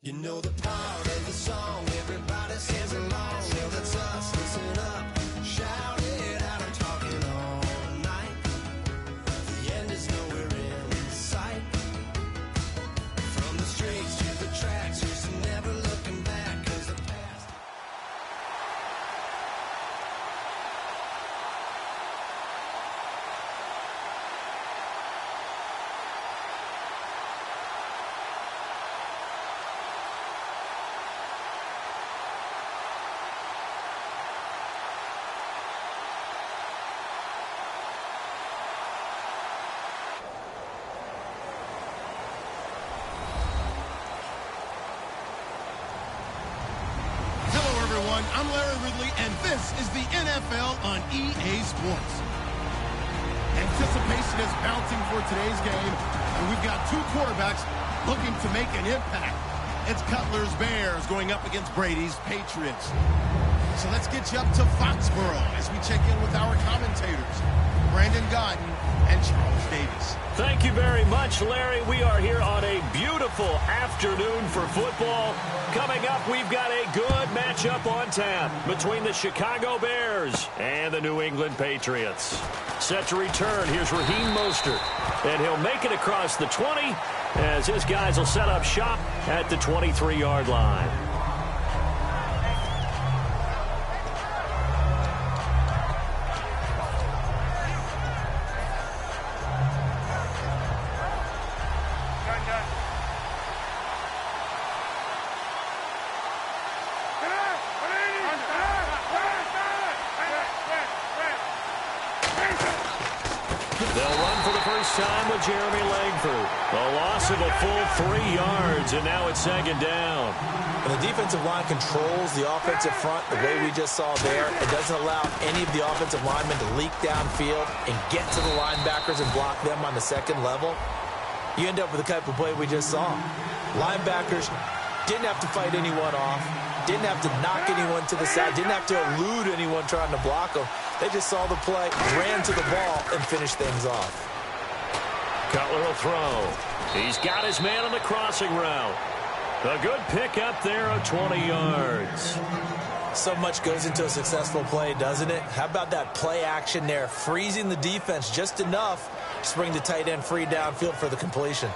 You know the part of the song, everybody sings along. Well, that's us, listen up, shout it out, I'm talking all night. The end is nowhere in sight. From the streets to the tracks, there's never looking back, 'cause the past... I'm Larry Ridley, and this is the NFL on EA Sports. Anticipation is mounting for today's game, and we've got two quarterbacks looking to make an impact. It's Cutler's Bears going up against Brady's Patriots. So let's get you up to Foxborough as we check in with our commentators, Brandon Godden and Charles Davis. Thank you very much, Larry. We are here on a beautiful afternoon for football. Coming up, we've got a good matchup on tap between the Chicago Bears and the New England Patriots. Set to return, here's Raheem Mostert, and he'll make it across the 20 as his guys will set up shop at the 23-yard line. Time with Jeremy Langford. A loss of a full 3 yards, and now it's second down. And the defensive line controls the offensive front the way we just saw there. It doesn't allow any of the offensive linemen to leak downfield and get to the linebackers and block them on the second level. You end up with the type of play we just saw. Linebackers didn't have to fight anyone off, didn't have to knock anyone to the side, didn't have to elude anyone trying to block them. They just saw the play, ran to the ball, and finished things off. Cutler will throw. He's got his man on the crossing route. A good pick up there of 20 yards. So much goes into a successful play, doesn't it? How about that play action there, freezing the defense just enough to bring the tight end free downfield for the completion.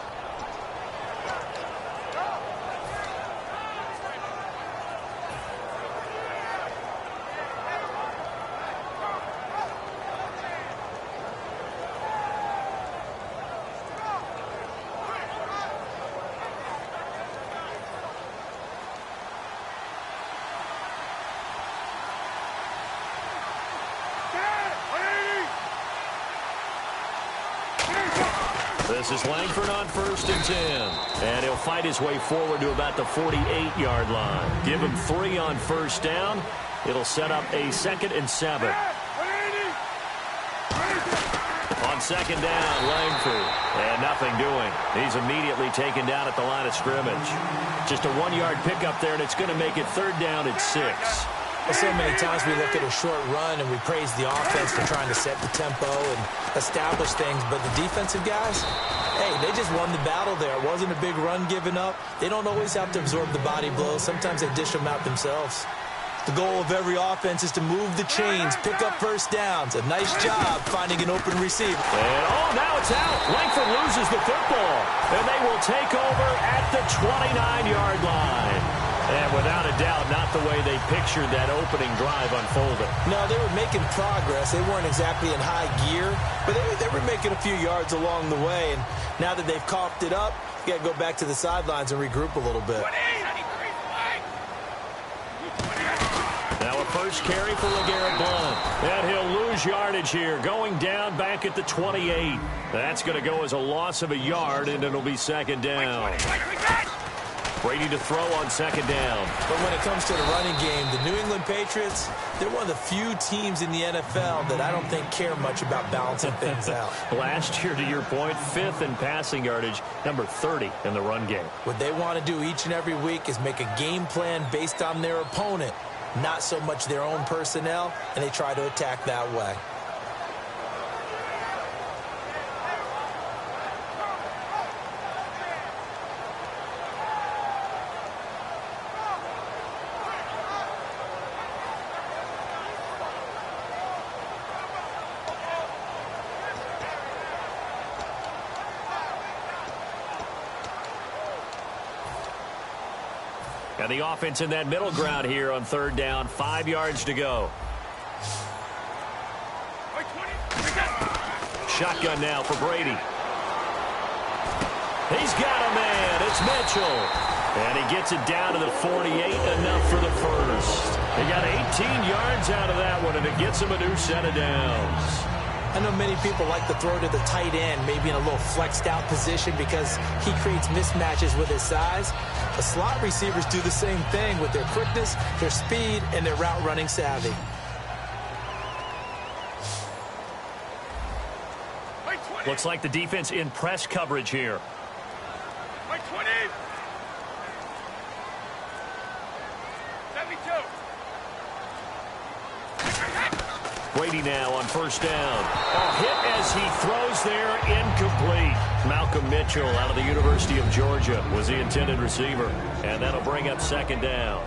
This is Langford on 1st and 10. And he'll fight his way forward to about the 48-yard line. Give him 3 on 1st down. It'll set up a 2nd and 7. On 2nd down, Langford. And nothing doing. He's immediately taken down at the line of scrimmage. Just a 1-yard pickup there, and it's going to make it 3rd down at 6. Well, so many times we look at a short run and we praise the offense for trying to set the tempo and establish things, but the defensive guys, hey, they just won the battle there. It wasn't a big run given up. They don't always have to absorb the body blows. Sometimes they dish them out themselves. The goal of every offense is to move the chains, pick up 1st downs. A nice job finding an open receiver. And, now it's out. Langford loses the football, and they will take over at the 29-yard line. And without a doubt, not the way they pictured that opening drive unfolding. No, they were making progress. They weren't exactly in high gear, but they were making a few yards along the way. And now that they've coughed it up, you got to go back to the sidelines and regroup a little bit. Now a first carry for LeGarrette Blount. And he'll lose yardage here, going down back at the 28. That's going to go as a loss of a yard, and it'll be 2nd down. Brady to throw on 2nd down. But when it comes to the running game, the New England Patriots, they're one of the few teams in the NFL that I don't think care much about balancing things out. Last year, to your point, 5th in passing yardage, number 30 in the run game. What they want to do each and every week is make a game plan based on their opponent, not so much their own personnel, and they try to attack that way. And the offense in that middle ground here on third down. 5 yards to go. Shotgun now for Brady. He's got a man. It's Mitchell. And he gets it down to the 48, enough for the first. He got 18 yards out of that one, and it gets him a new set of downs. I know many people like to throw to the tight end, maybe in a little flexed out position because he creates mismatches with his size. The slot receivers do the same thing with their quickness, their speed, and their route running savvy. Looks like the defense in press coverage here. Brady now on first down. A hit as he throws there, incomplete. Malcolm Mitchell out of the University of Georgia was the intended receiver. And that'll bring up second down.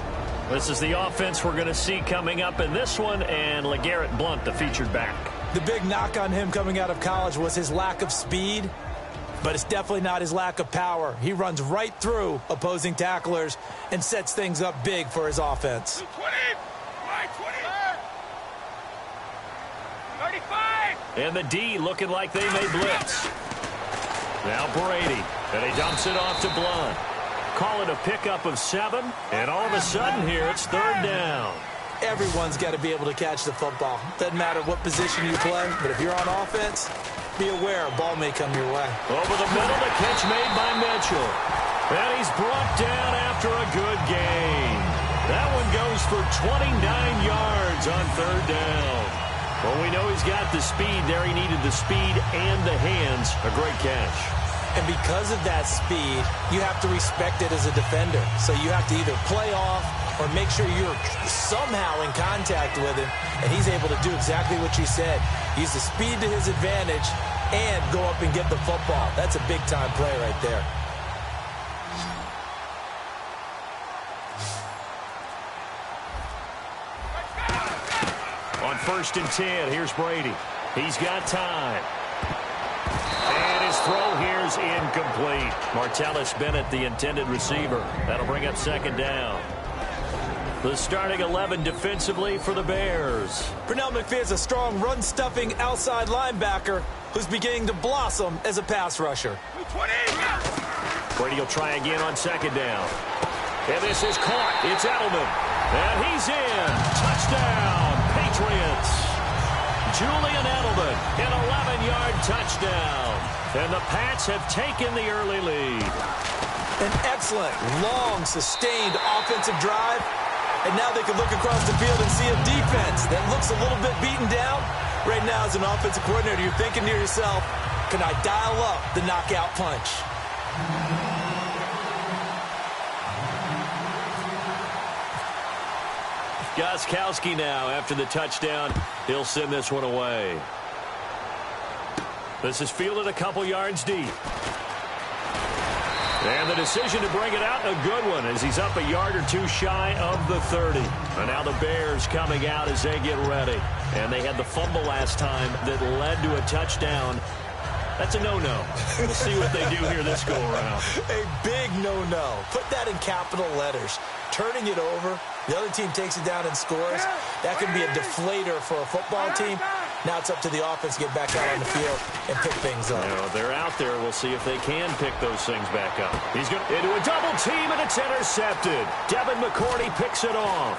This is the offense we're going to see coming up in this one, and LeGarrette Blount, the featured back. The big knock on him coming out of college was his lack of speed, but it's definitely not his lack of power. He runs right through opposing tacklers and sets things up big for his offense. 35. And the D looking like they may blitz. Now Brady, and he dumps it off to Blount. Call it a pickup of 7, and all of a sudden here it's third down. Everyone's got to be able to catch the football. Doesn't matter what position you play, but if you're on offense, be aware a ball may come your way. Over the middle, the catch made by Mitchell. And he's brought down after a good gain. That one goes for 29 yards on third down. Well, we know he's got the speed there. He needed the speed and the hands. A great catch. And because of that speed, you have to respect it as a defender. So you have to either play off or make sure you're somehow in contact with him, and he's able to do exactly what you said. Use the speed to his advantage and go up and get the football. That's a big-time play right there. On 1st and 10, here's Brady. He's got time. And his throw here's incomplete. Martellus Bennett, the intended receiver. That'll bring up second down. The starting 11 defensively for the Bears. Pernell McPhee is a strong run-stuffing outside linebacker who's beginning to blossom as a pass rusher. Brady will try again on second down. And this is caught. It's Edelman. And he's in. Touchdown, Patriots. Julian Edelman, an 11-yard touchdown. And the Pats have taken the early lead. An excellent, long, sustained offensive drive. And now they can look across the field and see a defense that looks a little bit beaten down. Right now, as an offensive coordinator, you're thinking to yourself, can I dial up the knockout punch? Gostkowski now after the touchdown. He'll send this one away. This is fielded a couple yards deep. And the decision to bring it out, a good one, as he's up a yard or two shy of the 30. And now the Bears coming out as they get ready. And they had the fumble last time that led to a touchdown. That's a no-no. We'll see what they do here this go-around. A big no-no. Put that in capital letters. Turning it over, the other team takes it down and scores. That can be a deflator for a football team. Now it's up to the offense to get back out on the field and pick things up. You know, they're out there. We'll see if they can pick those things back up. He's going into a double team, and it's intercepted. Devin McCourty picks it off.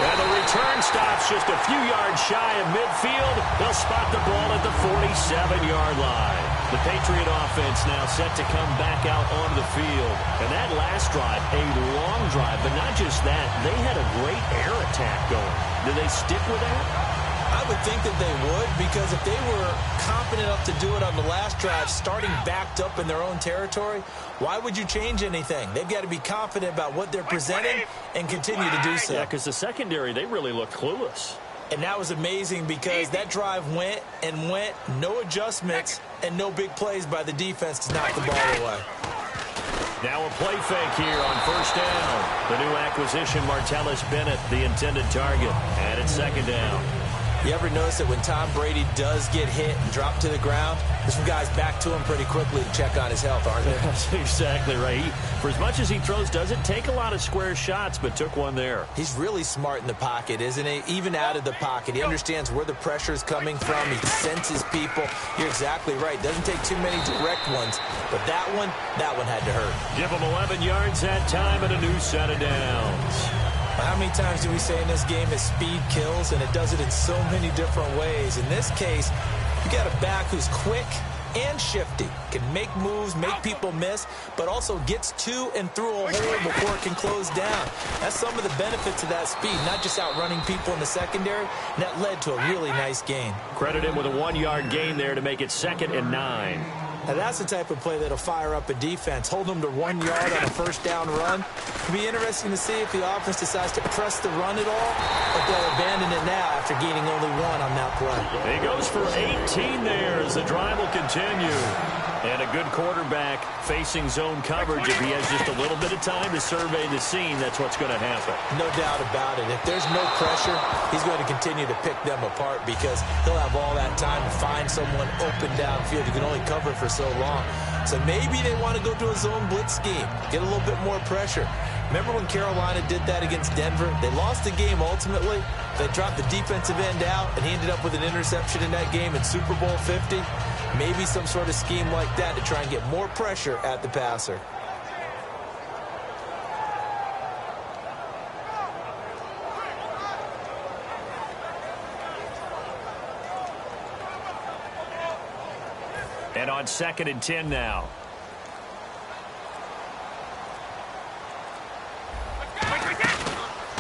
And the return stops just a few yards shy of midfield. They'll spot the ball at the 47-yard line. The Patriot offense now set to come back out onto the field. And that last drive, a long drive, but not just that. They had a great air attack going. Do they stick with that? I would think that they would, because if they were confident enough to do it on the last drive, starting backed up in their own territory, why would you change anything? They've got to be confident about what they're presenting and continue to do so. Yeah, because the secondary, they really look clueless. And that was amazing because that drive went and went, no adjustments, and no big plays by the defense to knock the ball away. Now a play fake here on first down. The new acquisition, Martellus Bennett, the intended target. And it's second down. You ever notice that when Tom Brady does get hit and drop to the ground, there's some guys back to him pretty quickly to check on his health, aren't there? That's exactly right. For as much as he throws, doesn't take a lot of square shots, but took one there. He's really smart in the pocket, isn't he? Even out of the pocket. He understands where the pressure is coming from. He senses people. You're exactly right. Doesn't take too many direct ones. But that one had to hurt. Give him 11 yards that time and a new set of downs. How many times do we say in this game that speed kills, and it does it in so many different ways? In this case, you got a back who's quick and shifty, can make moves, make people miss, but also gets to and through a hole before it can close down. That's some of the benefits of that speed, not just outrunning people in the secondary, and that led to a really nice gain. Credit him with a 1-yard gain there to make it 2nd and 9. Now that's the type of play that'll fire up a defense. Hold them to 1 yard on a first down run. It'll be interesting to see if the offense decides to press the run at all, but they'll abandon it now after gaining only 1 on that play. He goes for 18 there as the drive will continue. And a good quarterback facing zone coverage. If he has just a little bit of time to survey the scene, that's what's going to happen. No doubt about it. If there's no pressure, he's going to continue to pick them apart because he'll have all that time to find someone open downfield. You can only cover for so long. So maybe they want to go to a zone blitz scheme, get a little bit more pressure. Remember when Carolina did that against Denver? They lost the game ultimately. They dropped the defensive end out, and he ended up with an interception in that game in Super Bowl 50. Maybe some sort of scheme like that to try and get more pressure at the passer. And on 2nd and 10 now.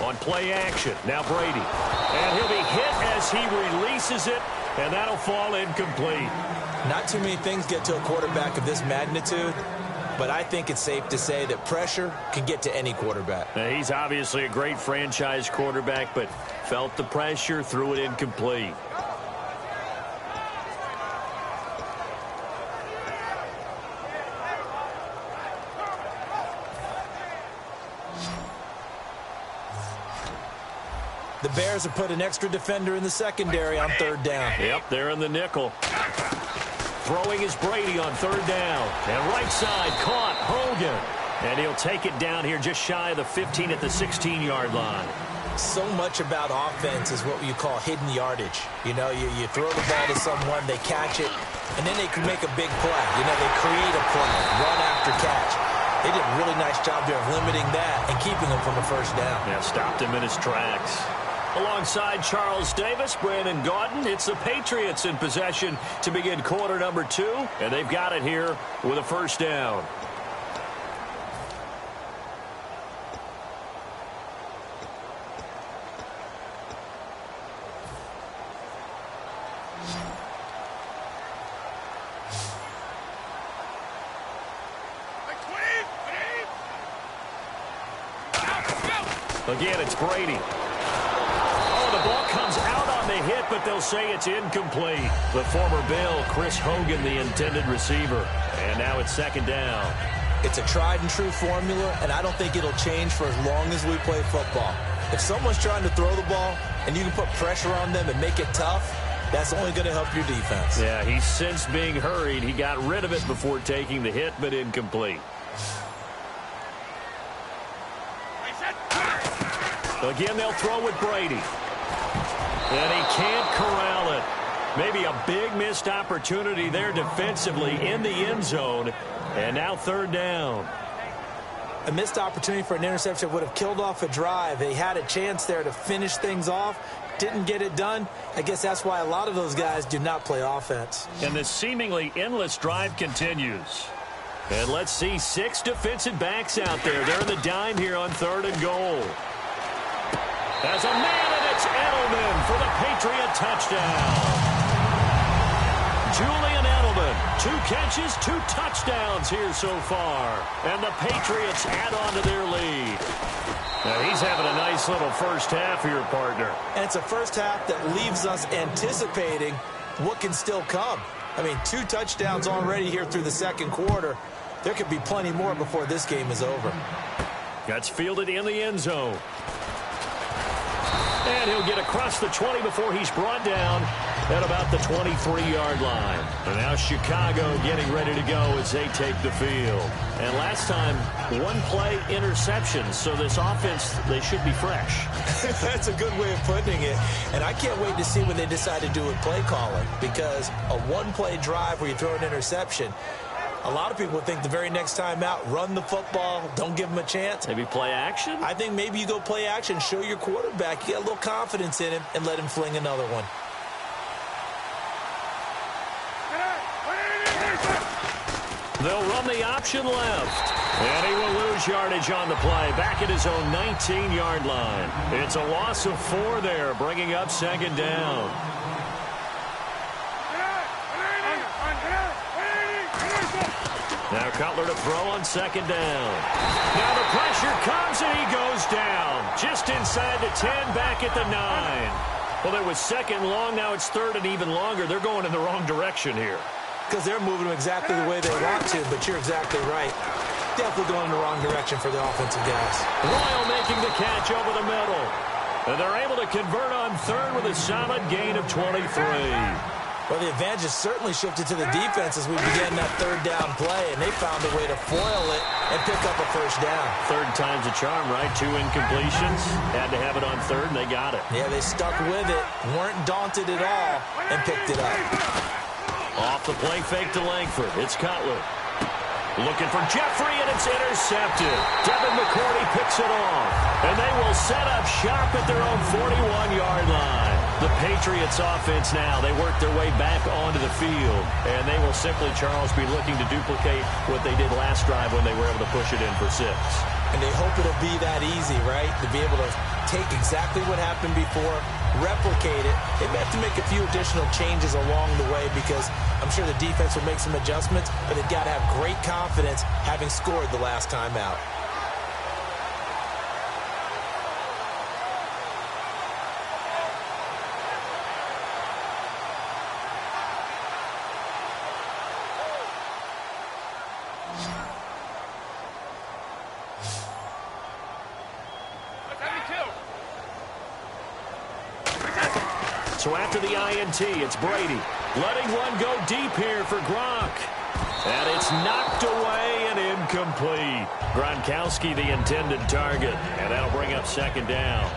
On play action, now Brady. And he'll be hit as he releases it, and that'll fall incomplete. Not too many things get to a quarterback of this magnitude, but I think it's safe to say that pressure can get to any quarterback. Now, he's obviously a great franchise quarterback, but felt the pressure, threw it incomplete. The Bears have put an extra defender in the secondary on 3rd down. Yep, they're in the nickel. Throwing is Brady on 3rd down. And right side caught Hogan. And he'll take it down here just shy of the 15 at the 16-yard line. So much about offense is what you call hidden yardage. You know, you throw the ball to someone, they catch it, and then they can make a big play. You know, they create a play, run after catch. They did a really nice job there of limiting that and keeping him from a first down. Yeah, stopped him in his tracks. Alongside Charles Davis, Brandon Gaudin, it's the Patriots in possession to begin quarter number 2, and they've got it here with a first down. Again, it's Brady. The ball comes out on the hit, but they'll say it's incomplete. The former Bill, Chris Hogan, the intended receiver. And now it's 2nd down. It's a tried-and-true formula, and I don't think it'll change for as long as we play football. If someone's trying to throw the ball and you can put pressure on them and make it tough, that's only going to help your defense. Yeah, he's since being hurried. He got rid of it before taking the hit, but incomplete. Again, they'll throw with Brady. And he can't corral it. Maybe a big missed opportunity there defensively in the end zone. And now 3rd down. A missed opportunity for an interception would have killed off a drive. They had a chance there to finish things off. Didn't get it done. I guess that's why a lot of those guys do not play offense. And the seemingly endless drive continues. And let's see 6 defensive backs out there. They're in the dime here on 3rd and goal. As a man, and it's Edelman for the Patriot touchdown. Julian Edelman, 2 catches, 2 touchdowns here so far. And the Patriots add on to their lead. Now he's having a nice little first half here, partner. And it's a first half that leaves us anticipating what can still come. I mean, 2 touchdowns already here through the 2nd quarter. There could be plenty more before this game is over. That's fielded in the end zone. And he'll get across the 20 before he's brought down at about the 23-yard line. And now Chicago getting ready to go as they take the field. And last time, one play interception. So this offense, they should be fresh. That's a good way of putting it. And I can't wait to see what they decide to do with play calling, because a one-play drive where you throw an interception, a lot of people think the very next time out, run the football, don't give him a chance. Maybe play action? I think maybe you go play action, show your quarterback, you get a little confidence in him, and let him fling another one. They'll run the option left. And he will lose yardage on the play, back at his own 19-yard line. It's a loss of 4 there, bringing up second down. Now Cutler to throw on second down. Now the pressure comes and he goes down. Just inside the 10, back at the 9. Well, it was second long. Now it's third and even longer. They're going in the wrong direction here. Because they're moving them exactly the way they want to, but you're exactly right. Definitely going in the wrong direction for the offensive guys. Royal making the catch over the middle. And they're able to convert on third with a solid gain of 23. Well, the advantage has certainly shifted to the defense as we began that third down play, and they found a way to foil it and pick up a first down. Third time's a charm, right? 2 incompletions. Had to have it on third, and they got it. Yeah, they stuck with it, weren't daunted at all, and picked it up. Off the play fake to Langford. It's Cutler. Looking for Jeffrey, and it's intercepted. Devin McCourty picks it off. And they will set up shop at their own 41-yard line. The Patriots offense now, they work their way back onto the field. And they will simply, Charles, be looking to duplicate what they did last drive when they were able to push it in for 6. And they hope it'll be that easy, right? To be able to take exactly what happened before, replicate it. They may have to make a few additional changes along the way because I'm sure the defense will make some adjustments, but they've got to have great confidence having scored the last time out. So after the INT, it's Brady. Letting one go deep here for Gronk. And it's knocked away and incomplete. Gronkowski, the intended target. And that'll bring up second down.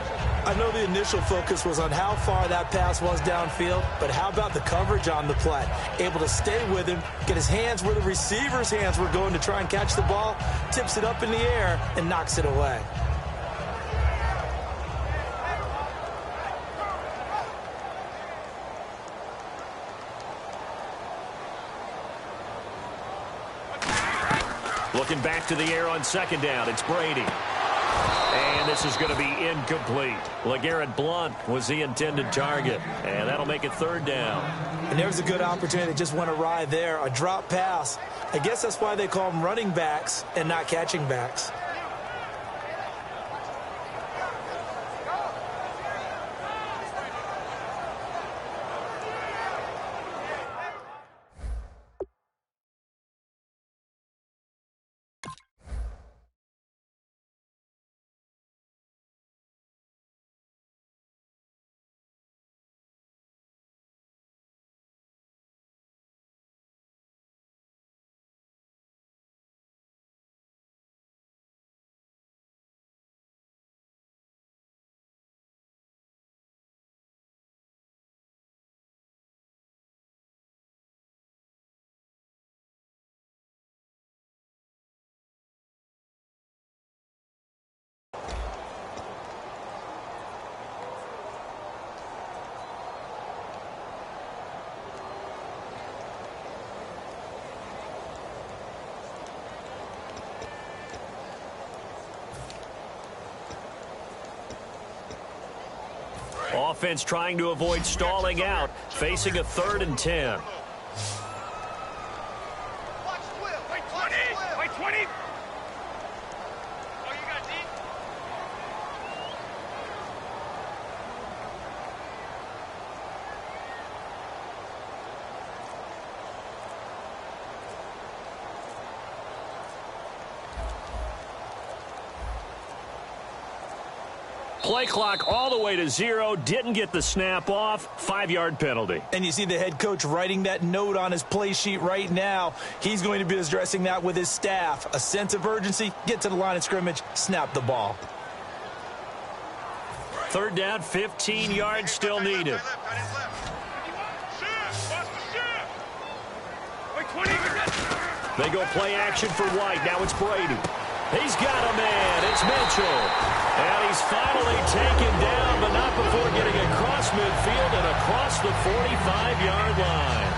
I know the initial focus was on how far that pass was downfield, but how about the coverage on the play? Able to stay with him, get his hands where the receiver's hands were going to try and catch the ball, tips it up in the air, and knocks it away. Looking back to the air on second down, it's Brady. And this is going to be incomplete. LeGarrette Blount was the intended target. And that'll make it third down. And there's a good opportunity that just went awry there. A drop pass. I guess that's why they call them running backs and not catching backs. Offense trying to avoid stalling out, facing a 3rd and 10. Play clock all the way to 0. Didn't get the snap off. 5-yard penalty. And you see the head coach writing that note on his play sheet right now. He's going to be addressing that with his staff. A sense of urgency, get to the line of scrimmage, snap the ball. 3rd down, 15 yards still needed. They go play action for White. Now it's Brady. He's got a man. It's Mitchell. And he's finally taken down, but not before getting across midfield and across the 45-yard line.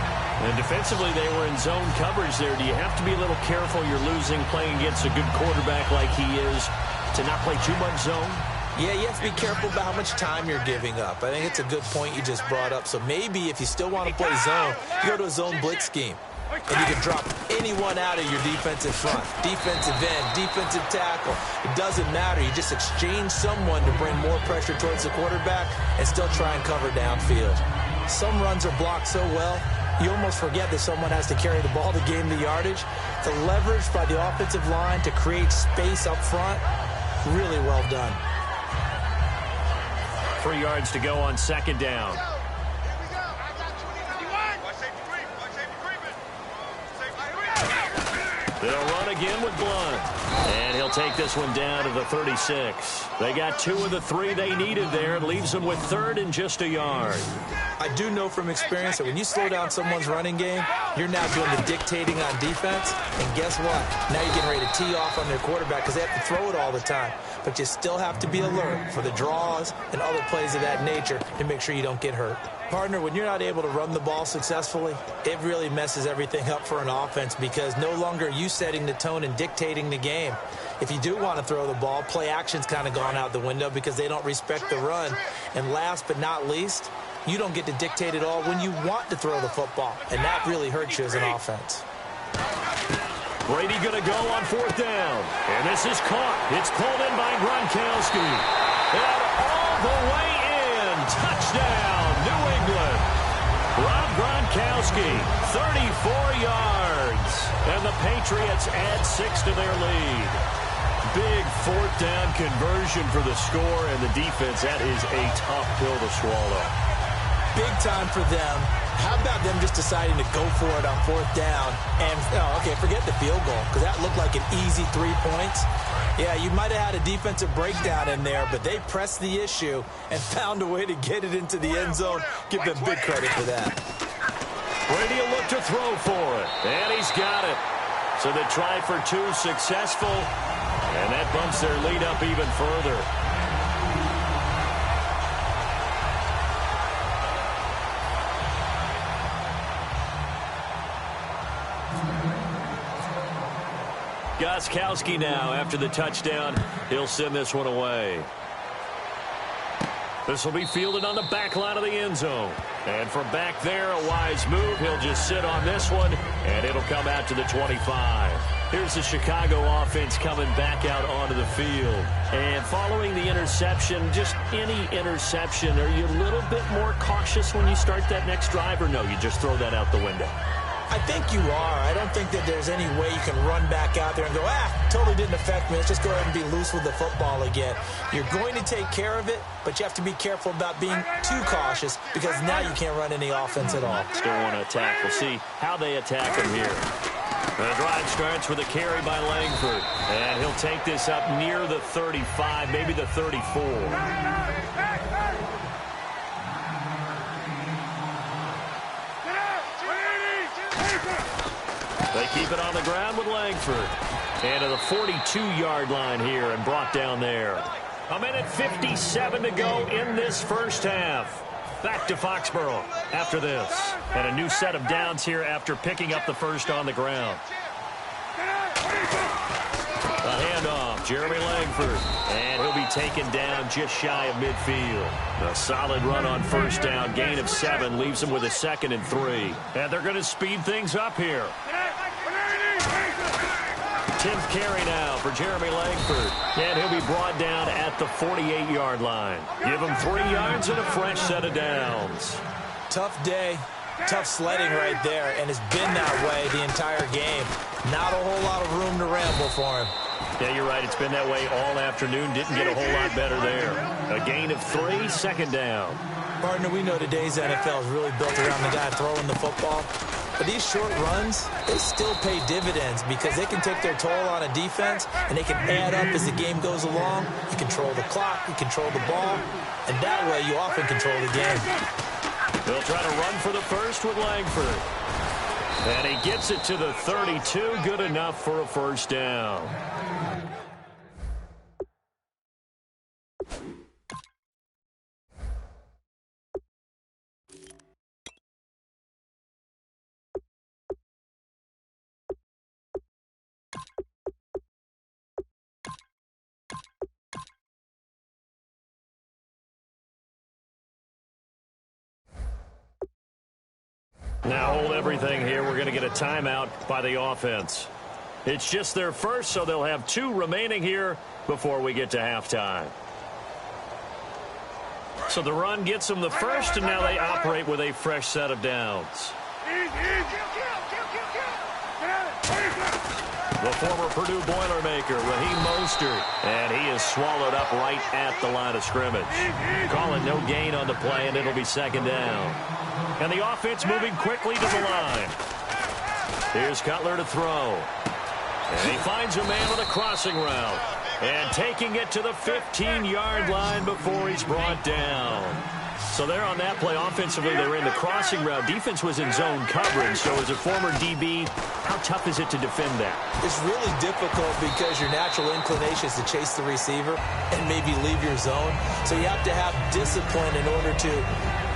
And defensively, they were in zone coverage there. Do you have to be a little careful? You're losing playing against a good quarterback like he is to not play too much zone? Yeah, you have to be careful about how much time you're giving up. I think it's a good point you just brought up. So maybe if you still want to play zone, you go to a zone blitz scheme. And you can drop anyone out of your defensive front, defensive end, defensive tackle. It doesn't matter. You just exchange someone to bring more pressure towards the quarterback and still try and cover downfield. Some runs are blocked so well, you almost forget that someone has to carry the ball to gain the yardage. The leverage by the offensive line to create space up front, really well done. 3 yards to go on 2nd down. They'll run again with Blunt. And he'll take this one down to the 36. They got 2 of the 3 they needed there. It leaves them with 3rd and just a yard. I do know from experience that when you slow down someone's running game, you're now doing the dictating on defense. And guess what? Now you're getting ready to tee off on their quarterback because they have to throw it all the time. But you still have to be alert for the draws and other plays of that nature to make sure you don't get hurt. Partner, when you're not able to run the ball successfully, it really messes everything up for an offense because no longer are you setting the tone and dictating the game. If you do want to throw the ball, play action's kind of gone out the window because they don't respect the run. And last but not least, you don't get to dictate it all when you want to throw the football. And that really hurts you as an offense. Brady going to go on 4th down. And this is caught. It's pulled in by Gronkowski. And all the way in. Touchdown, New England. Rob Gronkowski, 34 yards. And the Patriots add 6 to their lead. Big 4th down conversion for the score and the defense. That is a tough pill to swallow. Big time for them. How about them just deciding to go for it on 4th down? And, okay, forget the field goal because that looked like an easy 3 points. Yeah, you might have had a defensive breakdown in there, but they pressed the issue and found a way to get it into the end zone. Give them big credit for that. Brady will look to throw for it, and he's got it. So they try for 2 successful, and that bumps their lead up even further. Gostkowski now after the touchdown. He'll send this one away. This will be fielded on the back line of the end zone. And from back there, a wise move. He'll just sit on this one, and it'll come out to the 25. Here's the Chicago offense coming back out onto the field. And following the interception, just any interception, are you a little bit more cautious when you start that next drive, or no, you just throw that out the window? I think you are. I don't think that there's any way you can run back out there and go, totally didn't affect me. Let's just go ahead and be loose with the football again. You're going to take care of it, but you have to be careful about being too cautious because now you can't run any offense at all. Still want to attack. We'll see how they attack him here. The drive starts with a carry by Langford, and he'll take this up near the 35, maybe the 34. They keep it on the ground with Langford. And to the 42-yard line here and brought down there. 1:57 to go in this first half. Back to Foxborough after this. And a new set of downs here after picking up the first on the ground. A handoff, Jeremy Langford. And he'll be taken down just shy of midfield. A solid run on 1st down. Gain of 7 leaves him with a 2nd and 3. And they're going to speed things up here. 10th carry now for Jeremy Langford. And he'll be brought down at the 48-yard line. Give him 3 yards and a fresh set of downs. Tough day. Tough sledding right there, and it's been that way the entire game. Not a whole lot of room to ramble for him. Yeah, you're right. It's been that way all afternoon. Didn't get a whole lot better there. A gain of 3, second down. Partner, we know today's NFL is really built around the guy throwing the football. But these short runs, they still pay dividends because they can take their toll on a defense, and they can add up as the game goes along. You control the clock, you control the ball, and that way you often control the game. They'll try to run for the first with Langford. And he gets it to the 32. Good enough for a first down. Now hold everything here. We're going to get a timeout by the offense. It's just their first, so they'll have 2 remaining here before we get to halftime. So the run gets them the first, and now they operate with a fresh set of downs. The former Purdue Boilermaker, Raheem Mostert, and he is swallowed up right at the line of scrimmage. Calling no gain on the play, and it'll be second down. And the offense moving quickly to the line. Here's Cutler to throw. And he finds a man with a crossing route. And taking it to the 15-yard line before he's brought down. So there on that play, offensively, they ran the crossing route. Defense was in zone coverage. So as a former DB, how tough is it to defend that? It's really difficult because your natural inclination is to chase the receiver and maybe leave your zone. So you have to have discipline in order to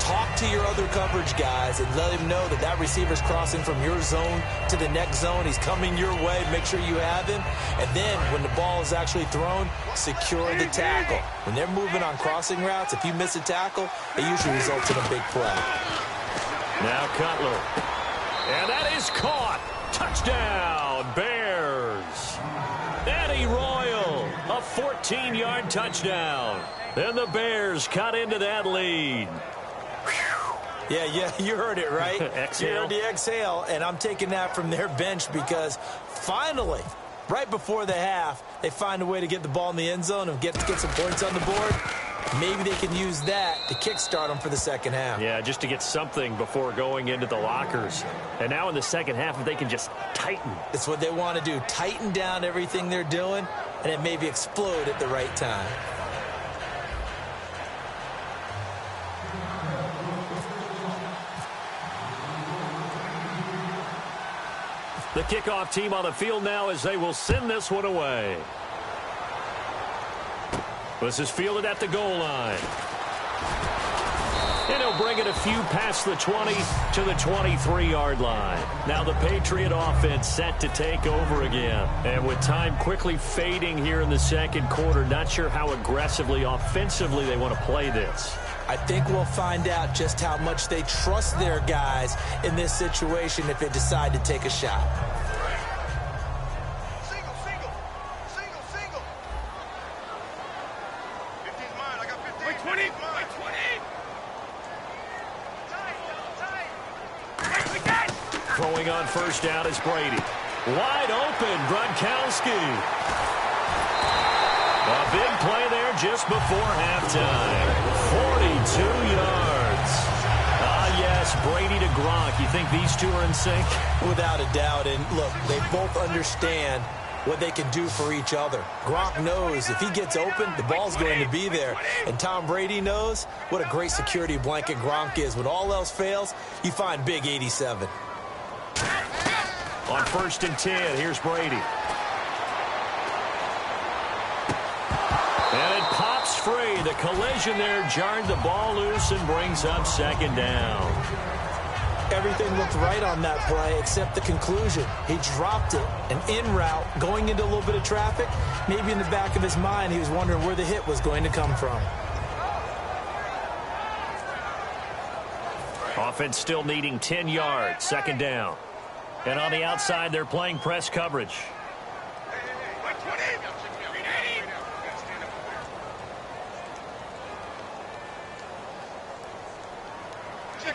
talk to your other coverage guys and let him know that that receiver's crossing from your zone to the next zone. He's coming your way. Make sure you have him. And then when the ball is actually thrown, secure the tackle. When they're moving on crossing routes, if you miss a tackle, it usually results in a big play. Now Cutler. And that is caught. Touchdown, Bears. Eddie Royal, a 14-yard touchdown. And the Bears cut into that lead. Yeah, you heard it, right? Exhale. You heard the exhale, and I'm taking that from their bench because finally, right before the half, they find a way to get the ball in the end zone and get some points on the board. Maybe they can use that to kickstart them for the second half. Yeah, just to get something before going into the lockers. And now in the second half, if they can just tighten. It's what they want to do, tighten down everything they're doing, and it maybe explode at the right time. The kickoff team on the field now as they will send this one away. This is fielded at the goal line. And he'll bring it a few past the 20 to the 23-yard line. Now the Patriot offense set to take over again. And with time quickly fading here in the second quarter, not sure how aggressively, offensively they want to play this. I think we'll find out just how much they trust their guys in this situation if they decide to take a shot. Single. 15's mine. I got 15. Wait, 20. Wait, 20. Throwing on first down is Brady. Wide open, Gronkowski. A big play there just before halftime. 42 yards. Yes, Brady to Gronk. You think these two are in sync? Without a doubt. And look, they both understand what they can do for each other. Gronk knows if he gets open, the ball's going to be there. And Tom Brady knows what a great security blanket Gronk is. When all else fails, you find big 87. On 1st and 10, here's Brady. And it pops free. The collision there jarred the ball loose and brings up second down. Everything looked right on that play except the conclusion. He dropped it, an in route, going into a little bit of traffic. Maybe in the back of his mind, he was wondering where the hit was going to come from. Offense still needing 10 yards, second down. And on the outside, they're playing press coverage.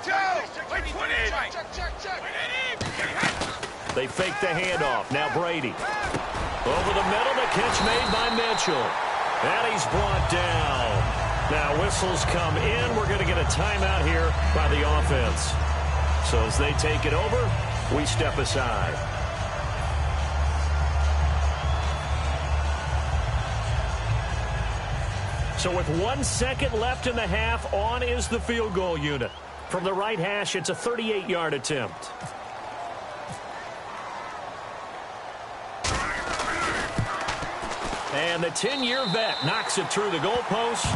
Wait, 20. Check. They fake the handoff. Now Brady. Over the middle, the catch made by Mitchell. And he's brought down. Now whistles come in. We're going to get a timeout here by the offense. So as they take it over, we step aside. So with 1 second left in the half, on is the field goal unit. From the right hash, it's a 38-yard attempt. And the 10-year vet knocks it through the goalpost.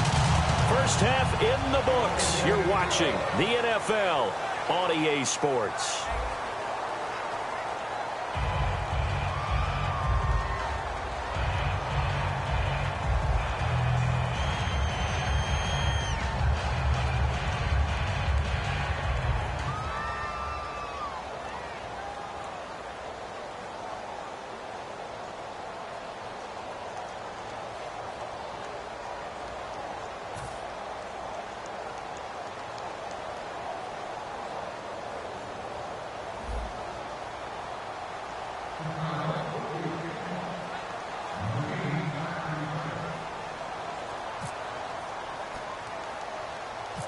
First half in the books. You're watching the NFL on EA Sports.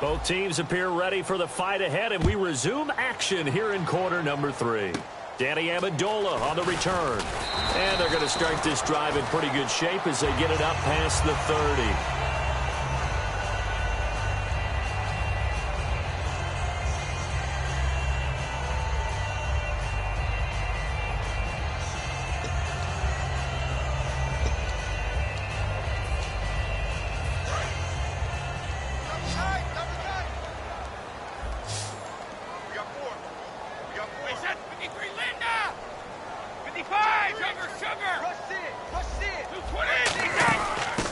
Both teams appear ready for the fight ahead, and we resume action here in quarter number 3. Danny Amendola on the return. And they're going to start this drive in pretty good shape as they get it up past the 30.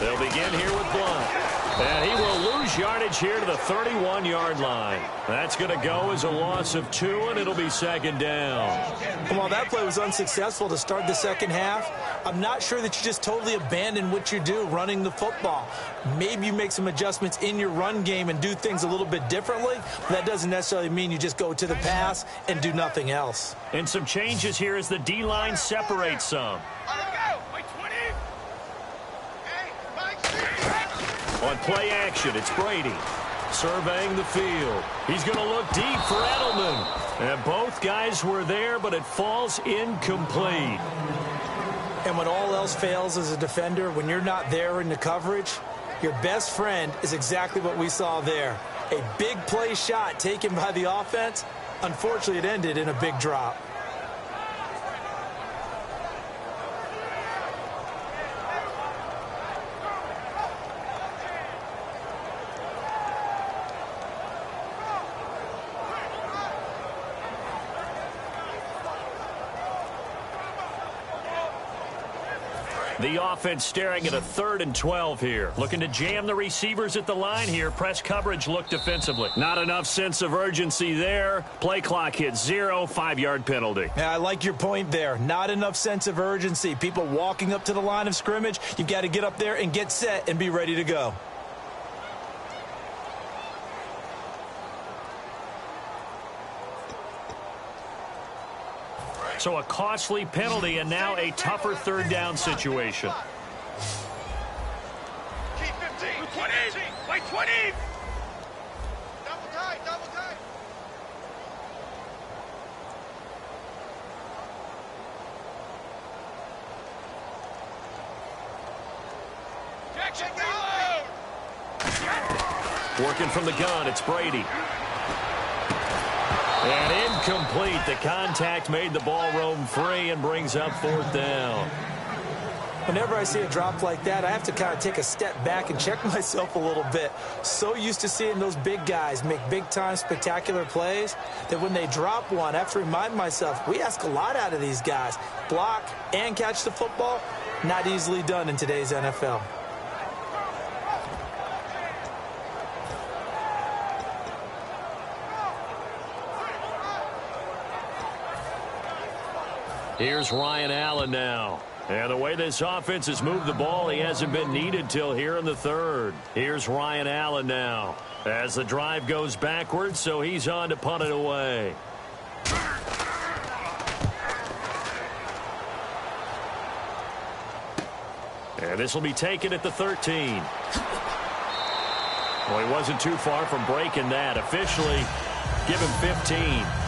They'll begin here with Blount. And he will lose yardage here to the 31-yard line. That's going to go as a loss of 2, and it'll be second down. While that play was unsuccessful to start the second half, I'm not sure that you just totally abandon what you do running the football. Maybe you make some adjustments in your run game and do things a little bit differently. But that doesn't necessarily mean you just go to the pass and do nothing else. And some changes here as the D-line separates some. On play action, it's Brady surveying the field. He's going to look deep for Edelman. And both guys were there, but it falls incomplete. And when all else fails as a defender, when you're not there in the coverage, your best friend is exactly what we saw there. A big play shot taken by the offense. Unfortunately, it ended in a big drop. The offense staring at a 3rd and 12 here. Looking to jam the receivers at the line here. Press coverage look defensively. Not enough sense of urgency there. Play clock hits 0, 5-yard penalty. Yeah, I like your point there. Not enough sense of urgency. People walking up to the line of scrimmage. You've got to get up there and get set and be ready to go. So a costly penalty and now a tougher 3rd down situation. Keep 15. 20. Wait, 20. Double tight. Jackson, reload. Working from the gun, it's Brady. And incomplete. The contact made the ball roam free and brings up 4th down. Whenever I see a drop like that, I have to kind of take a step back and check myself a little bit. So used to seeing those big guys make big-time spectacular plays that when they drop one, I have to remind myself, we ask a lot out of these guys. Block and catch the football, not easily done in today's NFL. Here's Ryan Allen now. And the way this offense has moved the ball, he hasn't been needed till here in the 3rd. Here's Ryan Allen now. As the drive goes backwards, so he's on to punt it away. And this will be taken at the 13. Well, he wasn't too far from breaking that. Officially, give him 15,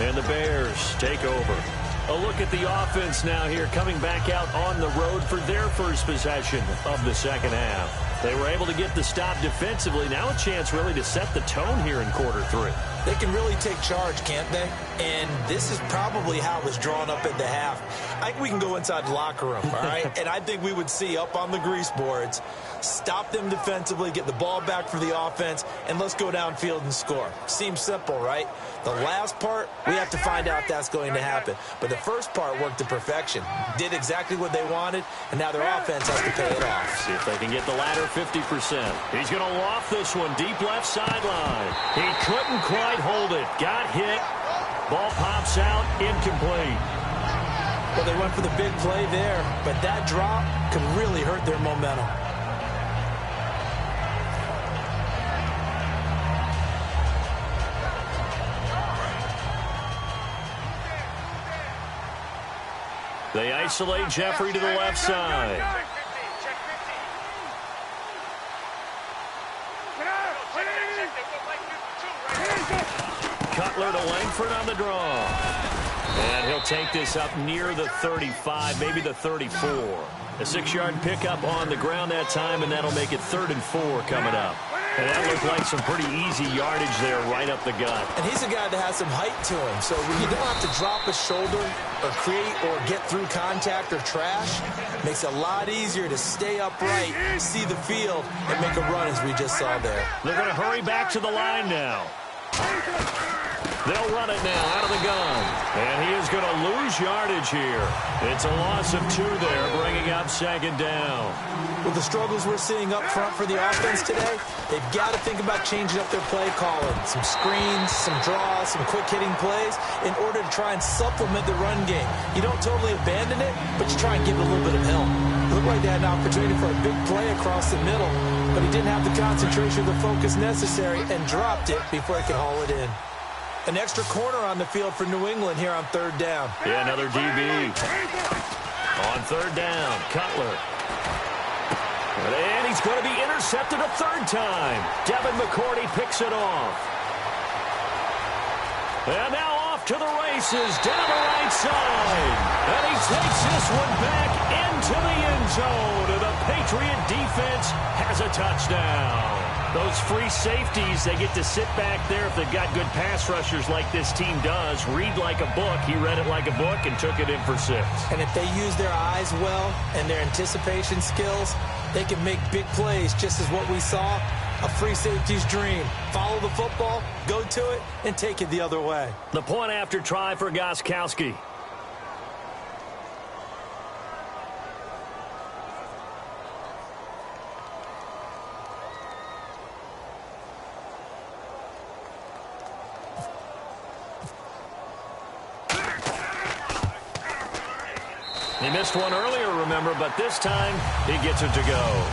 and the Bears take over. A look at the offense now here, coming back out on the road for their first possession of the second half. They were able to get the stop defensively. Now a chance really to set the tone here in quarter three. They can really take charge, can't they? And this is probably how it was drawn up at the half. I think we can go inside the locker room, all right? And I think we would see up on the grease boards, stop them defensively, get the ball back for the offense, and let's go downfield and score. Seems simple, right? The last part, we have to find out if that's going to happen. But the first part worked to perfection. Did exactly what they wanted, and now their offense has to pay it off. See if they can get the latter 50%. He's going to loft this one deep left sideline. He couldn't quite hold it. Got hit. Ball pops out, incomplete. Well, they went for the big play there, but that drop could really hurt their momentum. They isolate Jeffrey to the left side. Cutler to Langford on the draw. And he'll take this up near the 35, maybe the 34. A 6-yard pickup on the ground that time, and that'll make it 3rd and 4 coming up. And that looked like some pretty easy yardage there right up the gut. And he's a guy that has some height to him, so when you don't have to drop a shoulder or create or get through contact or trash, makes it a lot easier to stay upright, see the field, and make a run as we just saw there. They're going to hurry back to the line now. They'll run it now out of the gun. And he is going to lose yardage here. It's a loss of 2 there, bringing up 2nd down. With the struggles we're seeing up front for the offense today, they've got to think about changing up their play calling. Some screens, some draws, some quick-hitting plays in order to try and supplement the run game. You don't totally abandon it, but you try and give it a little bit of help. It looked like they had an opportunity for a big play across the middle, but he didn't have the concentration or the focus necessary and dropped it before he could haul it in. An extra corner on the field for New England here on 3rd down. Yeah, another DB. On 3rd down, Cutler. And he's going to be intercepted a 3rd time. Devin McCourty picks it off. And now off to the races down the right side. And he takes this one back into the end zone. And the Patriot defense has a touchdown. Those free safeties, they get to sit back there if they've got good pass rushers like this team does. Read like a book. He read it like a book and took it in for 6. And if they use their eyes well and their anticipation skills, they can make big plays, just as what we saw. A free safety's dream. Follow the football, go to it, and take it the other way. The point after try for Gostkowski. He missed one earlier, remember, but this time he gets it to go.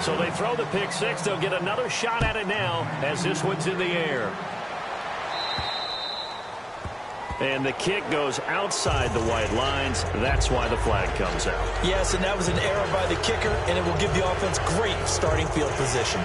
So they throw the pick 6. They'll get another shot at it now as this one's in the air. And the kick goes outside the white lines. That's why the flag comes out. Yes, and that was an error by the kicker, and it will give the offense great starting field position.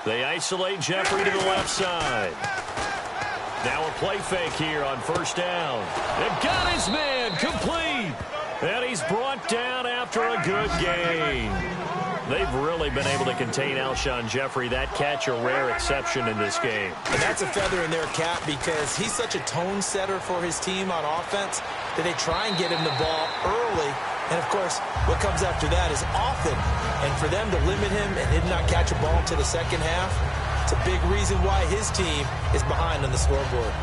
They isolate Jeffrey to the left side. Now a play fake here on 1st down. They've got his man complete. And he's brought down after a good gain. They've really been able to contain Alshon Jeffrey. That catch a rare exception in this game. And that's a feather in their cap because he's such a tone setter for his team on offense that they try and get him the ball early. And, of course, what comes after that is often. And for them to limit him and him not catch a ball until the second half, it's a big reason why his team is behind on the scoreboard.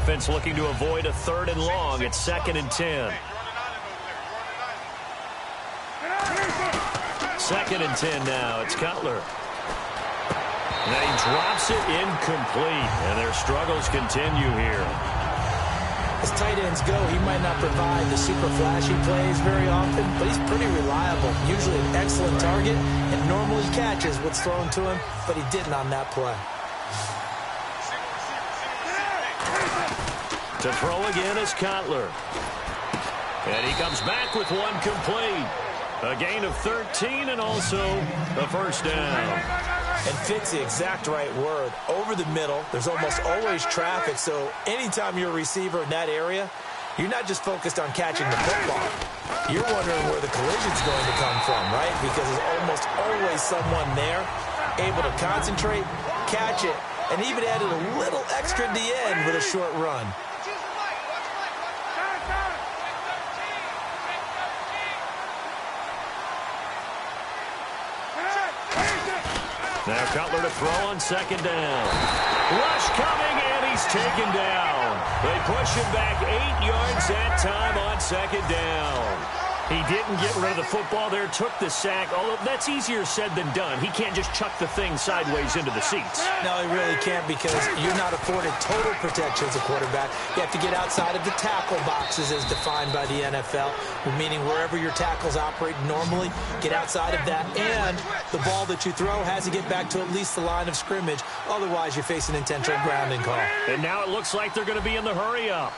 Offense looking to avoid a 3rd and long. It's 2nd and 10. 2nd and 10 now. It's Cutler. And then he drops it incomplete. And their struggles continue here. As tight ends go, he might not provide the super flashy plays very often, but he's pretty reliable. Usually an excellent target and normally catches what's thrown to him, but he didn't on that play. To throw again is Cutler. And he comes back with one complete. A gain of 13 and also a first down. And fit's the exact right word. Over the middle, there's almost always traffic, so anytime you're a receiver in that area, you're not just focused on catching the football. You're wondering where the collision's going to come from, right? Because there's almost always someone there able to concentrate, catch it, and even added a little extra at the end with a short run. Now Cutler to throw on 2nd down. Rush coming, and he's taken down. They push him back 8 yards that time on 2nd down. He didn't get rid of the football there, took the sack, although that's easier said than done. He can't just chuck the thing sideways into the seats. No, he really can't because you're not afforded total protection as a quarterback. You have to get outside of the tackle boxes as defined by the NFL, meaning wherever your tackles operate normally, get outside of that, and the ball that you throw has to get back to at least the line of scrimmage. Otherwise, you're facing intentional grounding call. And now it looks like they're going to be in the hurry-up.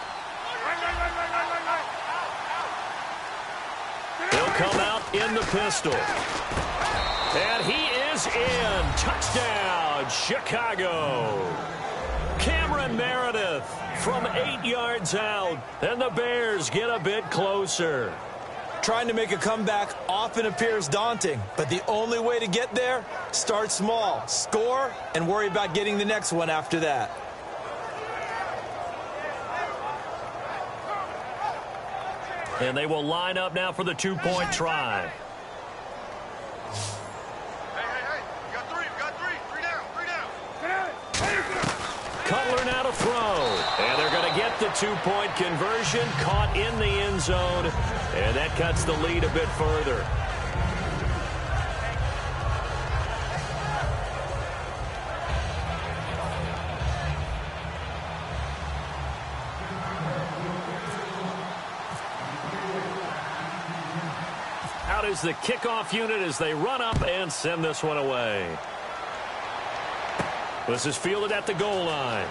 He'll come out in the pistol. And he is in. Touchdown, Chicago. Cameron Meredith from 8 yards out. And the Bears get a bit closer. Trying to make a comeback often appears daunting, but the only way to get there, start small, score, and worry about getting the next one after that. And they will line up now for the 2-point try. Hey, you got three. Three down. Cutler now to throw. And they're going to get the 2-point conversion. Caught in the end zone. And that cuts the lead a bit further. Out is the kickoff unit as they run up and send this one away. This is fielded at the goal line.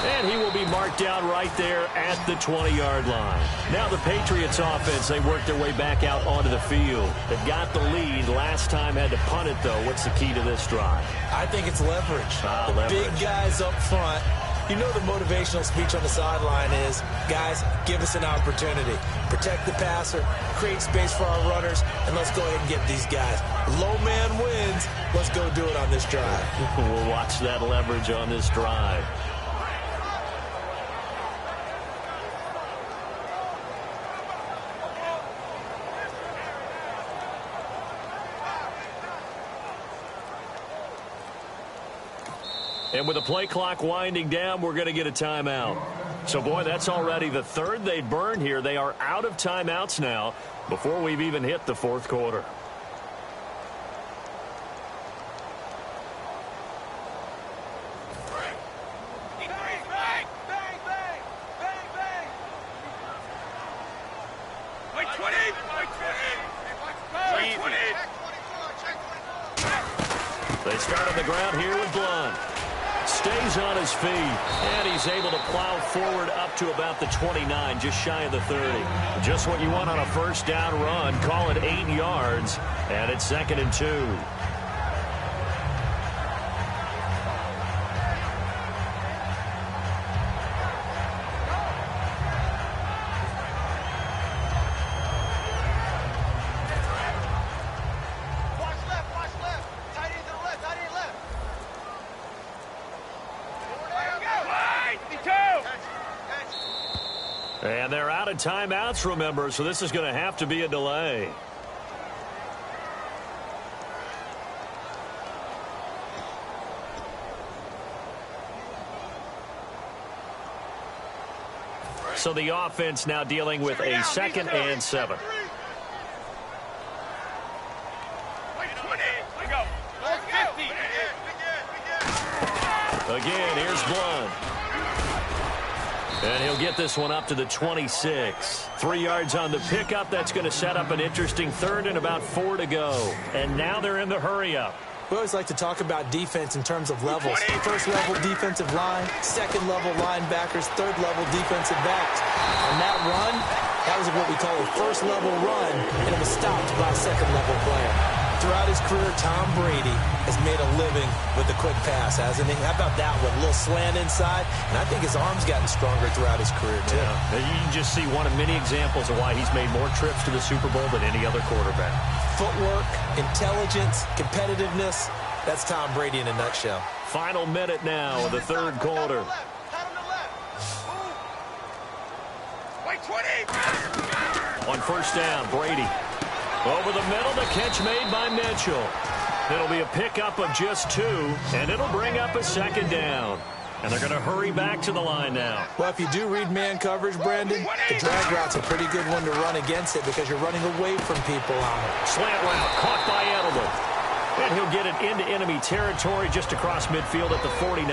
And he will be marked down right there at the 20-yard line. Now the Patriots offense, they work their way back out onto the field. They've got the lead. Last time had to punt it, though. What's the key to this drive? I think it's leverage. Leverage. Big guys up front. You know the motivational speech on the sideline is, guys, give us an opportunity. Protect the passer, create space for our runners, and let's go ahead and get these guys. Low man wins. Let's go do it on this drive. We'll watch that leverage on this drive. And with the play clock winding down, we're going to get a timeout. So, boy, that's already the third they burned here. They are out of timeouts now before we've even hit the fourth quarter. They start on the ground here with Blunt. Stays on his feet, and he's able to plow forward up to about the 29, just shy of the 30. Just what you want on a first down run. Call it 8 yards, and it's 2nd and 2. of timeouts, remember, so this is going to have to be a delay. So the offense now dealing with a 2nd and 7. Again, here's Blunt. And he'll get this one up to the 26. 3 yards on the pickup. That's going to set up an interesting 3rd and about 4 to go. And now they're in the hurry-up. We always like to talk about defense in terms of levels. 1st level defensive line, 2nd level linebackers, 3rd level defensive backs. On that run, that was what we call a 1st level run, and it was stopped by a 2nd level player. Throughout his career, Tom Brady has made a living with the quick pass, hasn't he? How about that one? A little slant inside, and I think his arm's gotten stronger throughout his career, too. Yeah. You can just see one of many examples of why he's made more trips to the Super Bowl than any other quarterback. Footwork, intelligence, competitiveness, that's Tom Brady in a nutshell. Final minute now of the 3rd quarter. On 1st down, Brady. Over the middle, the catch made by Mitchell. It'll be a pickup of just 2, and it'll bring up a 2nd down. And they're going to hurry back to the line now. Well, if you do read man coverage, Brandon, the drag route's a pretty good one to run against it because you're running away from people on it. Slant route caught by Edelman. And he'll get it into enemy territory just across midfield at the 49.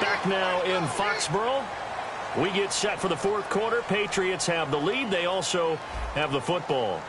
Back now in Foxborough. We get set for the 4th quarter. Patriots have the lead. They also have the football.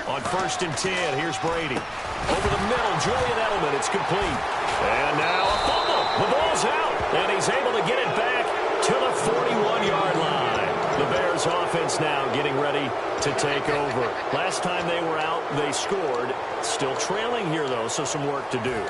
On 1st and 10, here's Brady. Over the middle, Julian Edelman. It's complete. And now a fumble. The ball's out. And he's able to get it back to the 41-yard line. The Bears offense now getting ready to take over. Last time they were out, they scored. Still trailing here, though, so some work to do.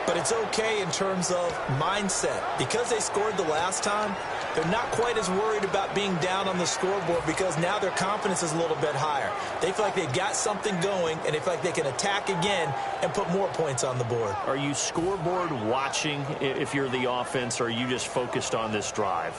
But it's okay in terms of mindset. Because they scored the last time, they're not quite as worried about being down on the scoreboard because now their confidence is a little bit higher. They feel like they've got something going, and they feel like they can attack again and put more points on the board. Are you scoreboard watching if you're the offense, or are you just focused on this drive?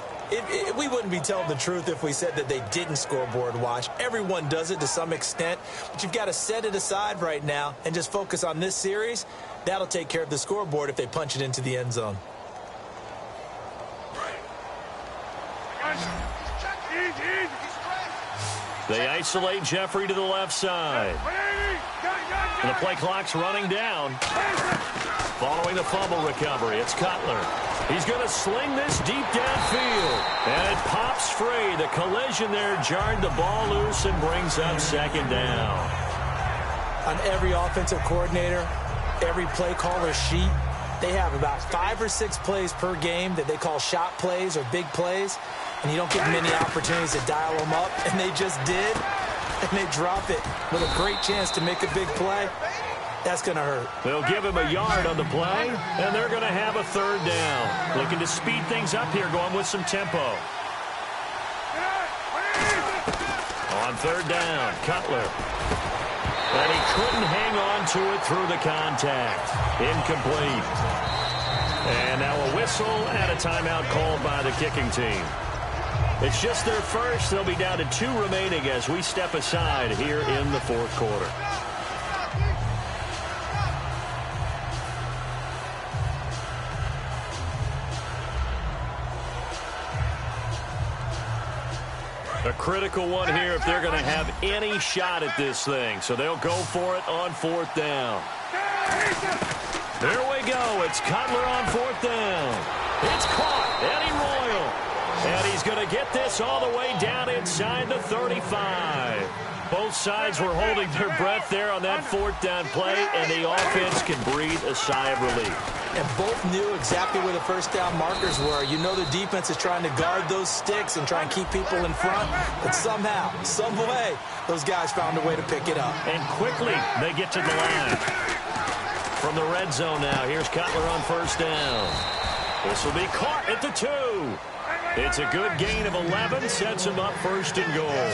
We wouldn't be telling the truth if we said that they didn't scoreboard watch. Everyone does it to some extent, but you've got to set it aside right now and just focus on this series. That'll take care of the scoreboard if they punch it into the end zone. They isolate Jeffrey to the left side. And the play clock's running down. Following the fumble recovery, it's Cutler. He's going to sling this deep downfield. And it pops free. The collision there jarred the ball loose and brings up 2nd down. On every offensive coordinator, every play caller sheet, they have about 5 or 6 plays per game that they call shot plays or big plays. And you don't get many opportunities to dial them up. And they just did. And they drop it with a great chance to make a big play. That's going to hurt. They'll give him a yard on the play, and they're going to have a 3rd down. Looking to speed things up here, going with some tempo. On 3rd down, Cutler. And he couldn't hang on to it through the contact. Incomplete. And now a whistle and a timeout called by the kicking team. It's just their first. They'll be down to 2 remaining as we step aside here in the 4th quarter. A critical one here if they're going to have any shot at this thing. So they'll go for it on 4th down. There we go. It's Cutler on 4th down. It's caught. Eddie Royal. And he's going to get this all the way down inside the 35. Both sides were holding their breath there on that 4th down play, and the offense can breathe a sigh of relief. And both knew exactly where the 1st down markers were. You know the defense is trying to guard those sticks and try and keep people in front. But somehow, some way, those guys found a way to pick it up. And quickly, they get to the line. From the red zone now, here's Cutler on 1st down. This will be caught at the 2. It's a good gain of 11, sets him up first and goal.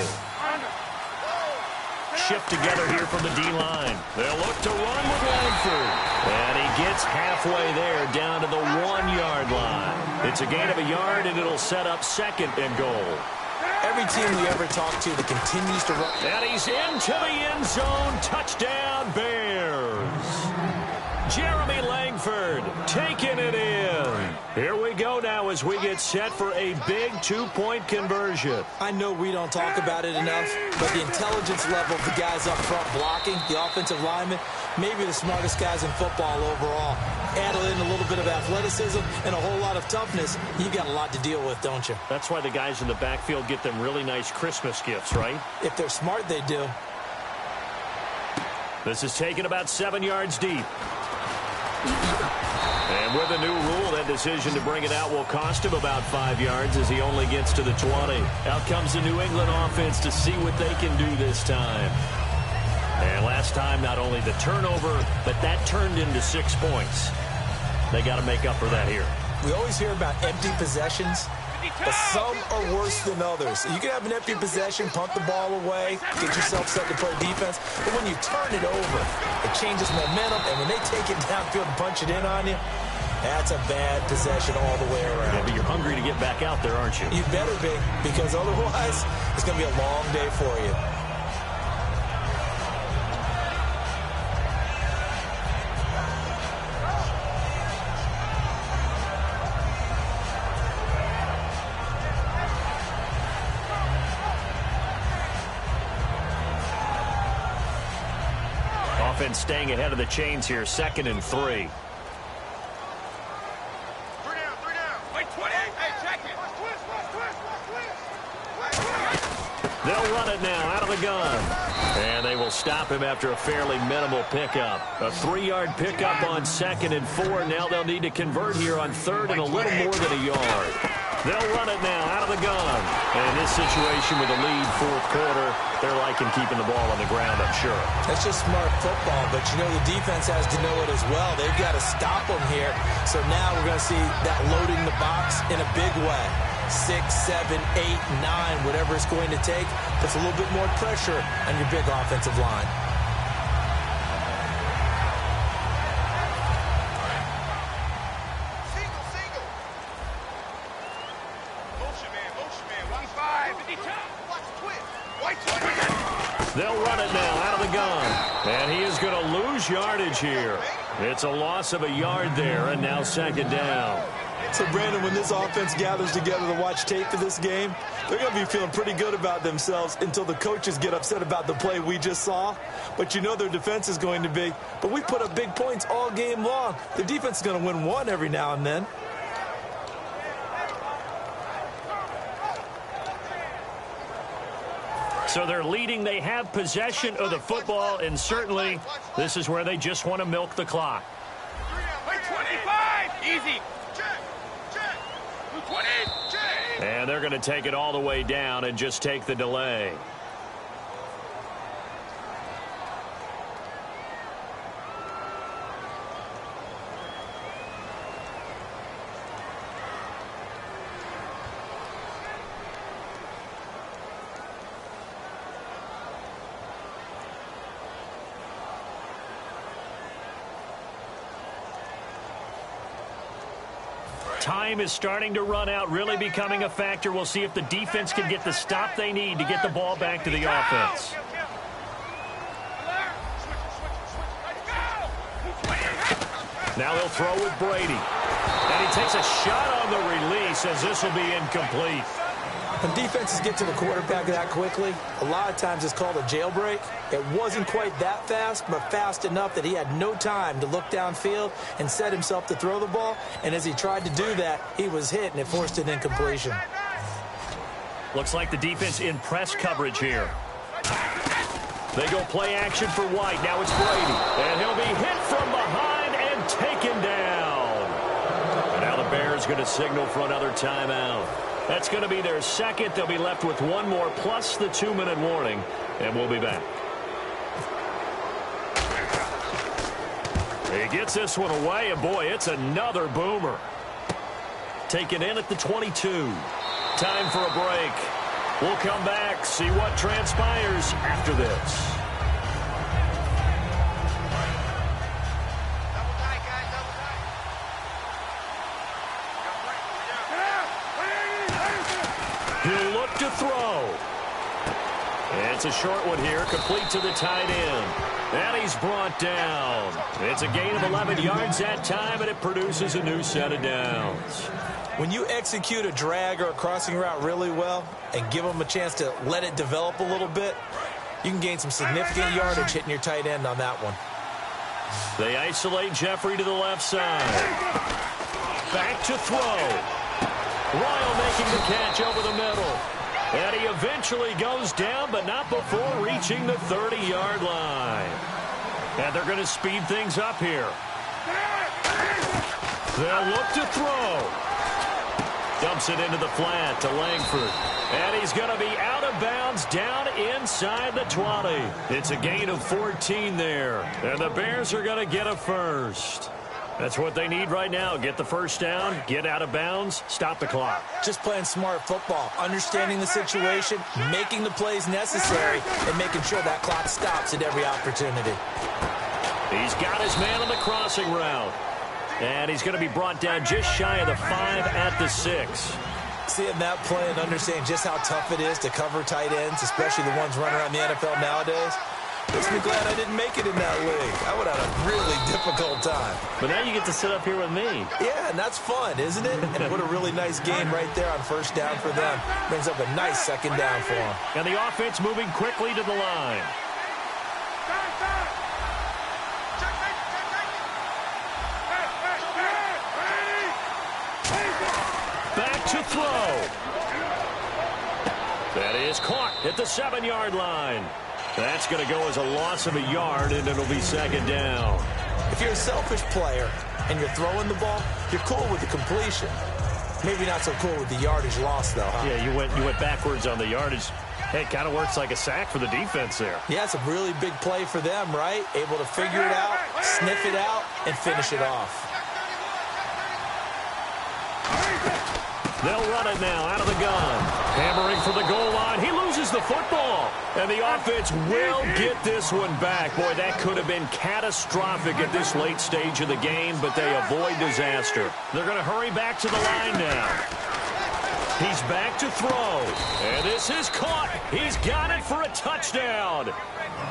Shift together here from the D-line. They'll look to run with Langford. And he gets halfway there, down to the 1-yard line. It's a gain of a yard, and it'll set up second and goal. Every team we ever talk to that continues to run. And he's into the end zone. Touchdown, Bears. Jeremy Langford taking it in. Here we go now as we get set for a big 2-point conversion. I know we don't talk about it enough, but the intelligence level of the guys up front blocking, the offensive linemen, maybe the smartest guys in football overall. Add in a little bit of athleticism and a whole lot of toughness, you got a lot to deal with, don't you? That's why the guys in the backfield get them really nice Christmas gifts, right? If they're smart, they do. This is taken about 7 yards deep. And with a new rule, that decision to bring it out will cost him about 5 yards as he only gets to the 20. Out comes the New England offense to see what they can do this time. And last time, not only the turnover, but that turned into 6 points. They got to make up for that here. We always hear about empty possessions, but some are worse than others. You can have an empty possession, punt the ball away, get yourself set to play defense, but when you turn it over, it changes momentum, and when they take it downfield and punch it in on you, that's a bad possession all the way around. Yeah, but you're hungry to get back out there, aren't you? You better be, because otherwise, it's going to be a long day for you. Offense staying ahead of the chains here, 2nd and 3. 3 down, 3 down. Wait, 20. Hey, check it. Twist. They'll run it now out of the gun. And they will stop him after a fairly minimal pickup. A 3-yard pickup on 2nd and 4. Now they'll need to convert here on 3rd and a little more than a yard. They'll run it now out of the gun. And in this situation with a lead 4th quarter, they're liking keeping the ball on the ground, I'm sure. That's just smart football, but you know the defense has to know it as well. They've got to stop them here. So now we're going to see that loading the box in a big way. 6, 7, 8, 9, whatever it's going to take. Puts a little bit more pressure on your big offensive line. Single. Motion man. 1-5. Watch twist. White twist. They'll run it now out of the gun. And he is going to lose yardage here. It's a loss of a yard there, and now 2nd down. So, Brandon, when this offense gathers together to watch tape for this game, they're going to be feeling pretty good about themselves until the coaches get upset about the play we just saw. But you know their defense is going to be. But we put up big points all game long. The defense is going to win one every now and then. So they're leading. They have possession of the football, and certainly this is where they just want to milk the clock. 25. Easy. Check. 20. Check. And they're going to take it all the way down and just take the delay. Time is starting to run out, really becoming a factor. We'll see if the defense can get the stop they need to get the ball back to the offense. Now they'll throw with Brady. And he takes a shot on the release as this will be incomplete. When defenses get to the quarterback that quickly, a lot of times it's called a jailbreak. It wasn't quite that fast, but fast enough that he had no time to look downfield and set himself to throw the ball. And as he tried to do that, he was hit, and it forced an incompletion. Looks like the defense in press coverage here. They go play action for White. Now it's Brady. And he'll be hit from behind and taken down. And now the Bears going to signal for another timeout. That's going to be their second. They'll be left with one more plus the 2-minute warning. And we'll be back. He gets this one away, and boy, it's another boomer. taken in at the 22. Time for a break. We'll come back, see what transpires after this. He'll look to throw. It's a short one here, complete to the tight end. And he's brought down. It's a gain of 11 yards that time, and it produces a new set of downs. When you execute a drag or a crossing route really well and give them a chance to let it develop a little bit, you can gain some significant yardage hitting your tight end on that one. They isolate Jeffrey to the left side. Back to throw. Royal making the catch over the middle. And he eventually goes down, but not before reaching the 30-yard line. And they're going to speed things up here. They'll look to throw. Dumps it into the flat to Langford. And he's going to be out of bounds down inside the 20. It's a gain of 14 there. And the Bears are going to get a first. That's what they need right now. Get the first down, get out of bounds, stop the clock. Just playing smart football, understanding the situation, making the plays necessary, and making sure that clock stops at every opportunity. He's got his man on the crossing route. And he's going to be brought down just shy of the 5 at the 6. Seeing that play and understanding just how tough it is to cover tight ends, especially the ones running around the NFL nowadays, makes me glad I didn't make it in that league. I would have had a really difficult time. But now you get to sit up here with me. Yeah, and that's fun, isn't it? And what a really nice game right there on first down for them. Brings up a nice second down for them. And the offense moving quickly to the line. Back to throw. That is caught at the 7-yard line. That's going to go as a loss of a yard, and it'll be second down. If you're a selfish player and you're throwing the ball, you're cool with the completion. Maybe not so cool with the yardage loss, though, huh? Yeah, you went backwards on the yardage. Hey, it kind of works like a sack for the defense there. Yeah, it's a really big play for them, right? Able to figure it out, sniff it out, and finish it off. They'll run it now out of the gun. Hammering for the goal line. He loses the football. And the offense will get this one back. Boy, that could have been catastrophic at this late stage of the game, but they avoid disaster. They're going to hurry back to the line now. He's back to throw. And this is caught. He's got it for a touchdown.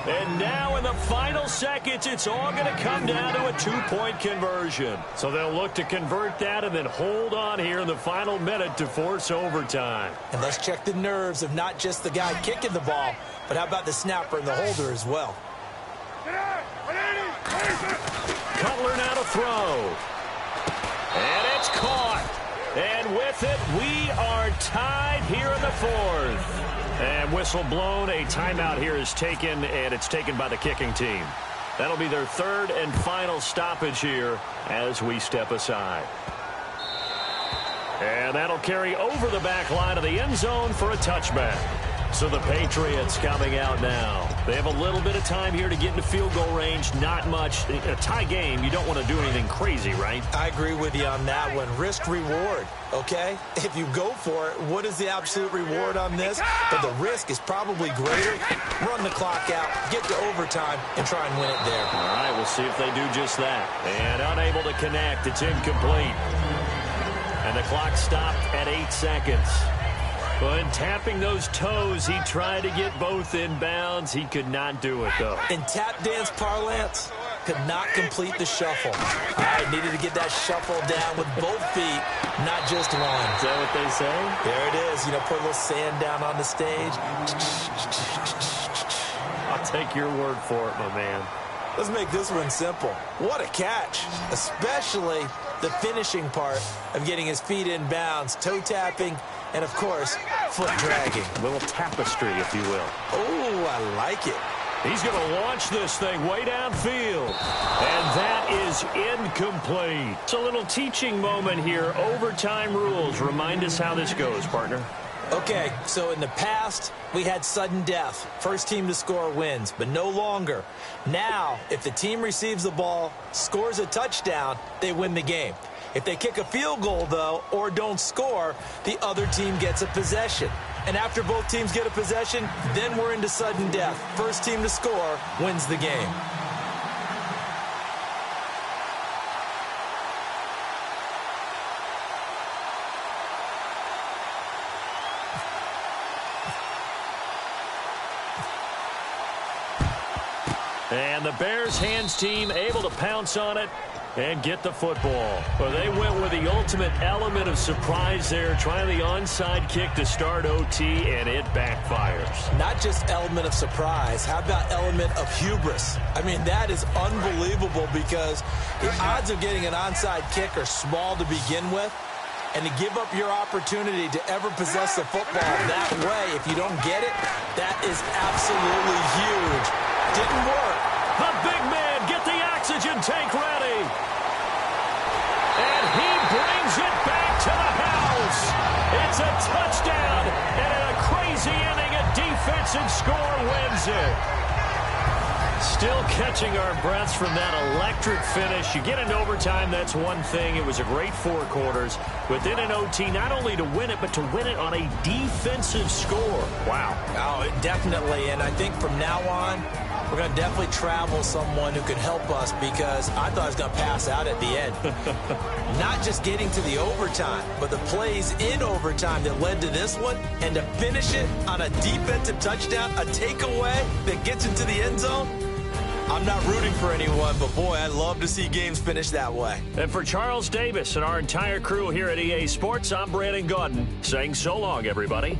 And now in the final seconds, it's all going to come down to a 2-point conversion. So they'll look to convert that and then hold on here in the final minute to force overtime. And let's check the nerves of not just the guy kicking the ball, but how about the snapper and the holder as well. Cutler now to throw. And it's caught. And with it, we are tied here in the 4th. And whistle blown. A timeout here is taken, and it's taken by the kicking team. That'll be their 3rd and final stoppage here as we step aside. And that'll carry over the back line of the end zone for a touchback. So the Patriots coming out now. They have a little bit of time here to get into field goal range. Not much. A tie game, you don't want to do anything crazy, right? I agree with you on that one. Risk reward, okay? If you go for it, what is the absolute reward on this? But the risk is probably greater. Run the clock out, get to overtime, and try and win it there. All right, we'll see if they do just that. And unable to connect. It's incomplete. And the clock stopped at 8 seconds. When tapping those toes, he tried to get both in bounds. He could not do it, though. In tap dance parlance, could not complete the shuffle. All right, needed to get that shuffle down with both feet, not just one. Is that what they say? There it is. You know, put a little sand down on the stage. I'll take your word for it, my man. Let's make this one simple. What a catch, especially the finishing part of getting his feet in bounds, toe tapping, and, of course, foot dragging. A little tapestry, if you will. Oh, I like it. He's going to launch this thing way downfield. And that is incomplete. It's a little teaching moment here. Overtime rules. Remind us how this goes, partner. Okay, so in the past, we had sudden death. First team to score wins, but no longer. Now, if the team receives the ball, scores a touchdown, they win the game. If they kick a field goal, though, or don't score, the other team gets a possession. And after both teams get a possession, then we're into sudden death. First team to score wins the game. And the Bears hands team able to pounce on it and get the football. Well, they went with the ultimate element of surprise there, trying the onside kick to start OT, and it backfires. Not just element of surprise. How about element of hubris? I mean, that is unbelievable because the odds of getting an onside kick are small to begin with. And to give up your opportunity to ever possess the football that way, if you don't get it, that is absolutely huge. Didn't work. The big man, get the oxygen tank ready. And he brings it back to the house. It's a touchdown, and in a crazy inning, a defensive score wins it. Still catching our breaths from that electric finish. You get into overtime, that's one thing. It was a great 4 quarters. Within an OT, not only to win it, but to win it on a defensive score. Wow. Oh, definitely. And I think from now on, we're going to definitely travel someone who could help us because I thought I was going to pass out at the end. Not just getting to the overtime, but the plays in overtime that led to this one, and to finish it on a defensive touchdown, a takeaway that gets into the end zone. I'm not rooting for anyone, but boy, I'd love to see games finish that way. And for Charles Davis and our entire crew here at EA Sports, I'm Brandon Gaudin saying so long, everybody.